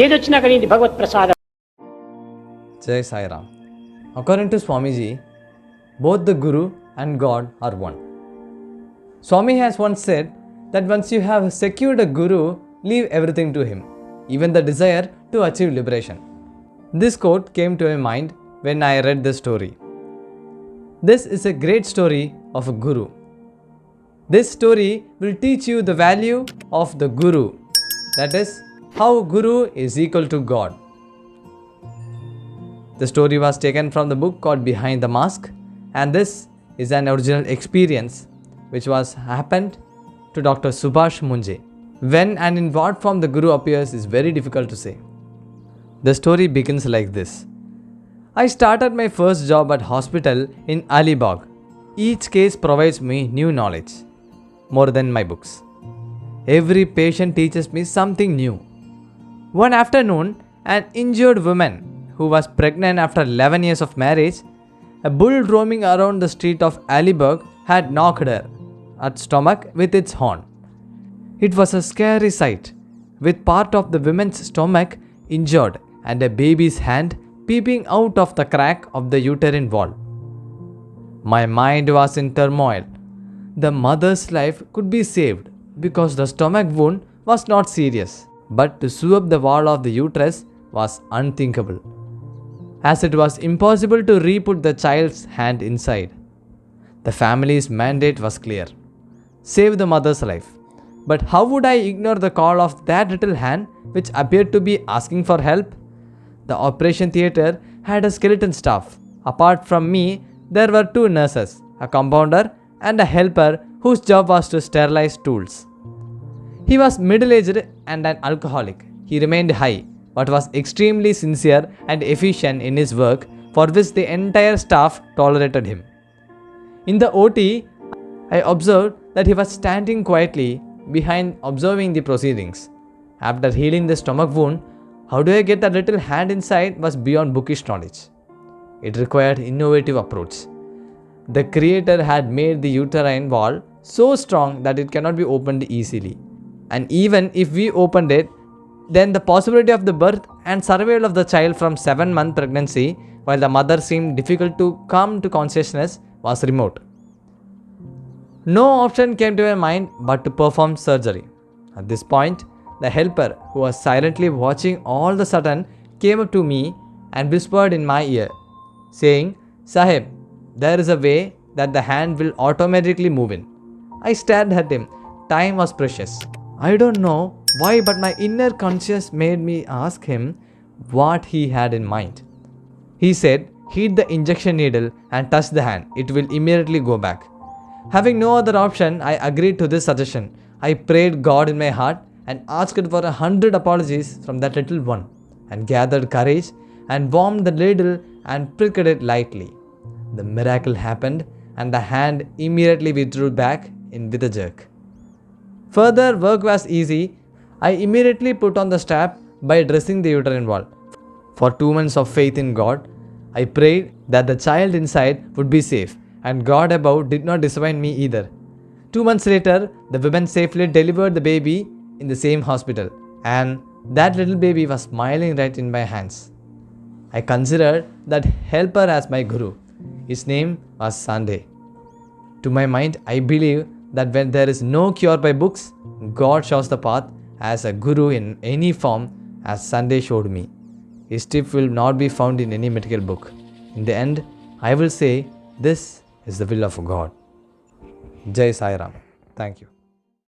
ఏదొచ్చినా కానీ ఇది భగవత్ ప్రసాదం. Jai Sairam. According to Swamiji, both the Guru and God are one. Swami has once said that once you have secured a Guru, leave everything to him, even the desire to achieve liberation. This quote came to my mind when I read this story. This is a great story of a Guru. This story will teach you the value of the Guru, that is, how Guru is equal to God. The story was taken from the book called Behind the Mask, and this is an original experience which was happened to Dr. Subhash Munje. When and in what form the Guru appears is very difficult to say. The story begins like this. I started my first job at hospital in Alibag. Each case provides me new knowledge, more than my books. Every patient teaches me something new. One afternoon, an injured woman who was pregnant after 11 years of marriage, a bull roaming around the street of Alibag had knocked her at stomach with its horn. It was a scary sight, with part of the woman's stomach injured and a baby's hand peeping out of the crack of the uterine wall. My mind was in turmoil. The mother's life could be saved because the stomach wound was not serious, but to sew up the wall of the uterus was unthinkable, as it was impossible to re-put the child's hand inside. The family's mandate was clear: save the mother's life. But how would I ignore the call of that little hand which appeared to be asking for help? The operation theatre had a skeleton staff. Apart from me, there were 2 nurses, a compounder and a helper whose job was to sterilize tools. He was middle-aged and an alcoholic. He remained high, but was extremely sincere and efficient in his work, for which the entire staff tolerated him. In the OT, I observed that he was standing quietly behind observing the proceedings. After healing the stomach wound, how do I get that little hand inside was beyond bookish knowledge. It required innovative approach. The Creator had made the uterine wall so strong that it cannot be opened easily. And even if we opened it, then the possibility of the birth and survival of the child from 7-month pregnancy, while the mother seemed difficult to come to consciousness, was remote. No option came to my mind but to perform surgery. At this point, the helper, who was silently watching all the sudden, came up to me and whispered in my ear, saying, "Sahib, there is a way that the hand will automatically move in." I stared at him. Time was precious. I don't know why, but my inner conscience made me ask him what he had in mind. He said, "Heat the injection needle and touch the hand. It will immediately go back." Having no other option, I agreed to this suggestion. I prayed God in my heart and asked for 100 apologies from that little one, and gathered courage and warmed the needle and pricked it lightly. The miracle happened, and the hand immediately withdrew back in with a jerk. Further work was easy. I immediately put on the strap by dressing the uterine wall. For 2 months of faith in God, I prayed that the child inside would be safe, and God above did not disappoint me either. 2 months later, the woman safely delivered the baby in the same hospital, and that little baby was smiling right in my hands. I considered that helper as my Guru. His name was Sunday. To my mind, I believe that when there is no cure by books, God shows the path as a Guru in any form, as Sunday showed me. His tip will not be found in any medical book. In the end, I will say, this is the will of God. Jai Sairam. Thank you.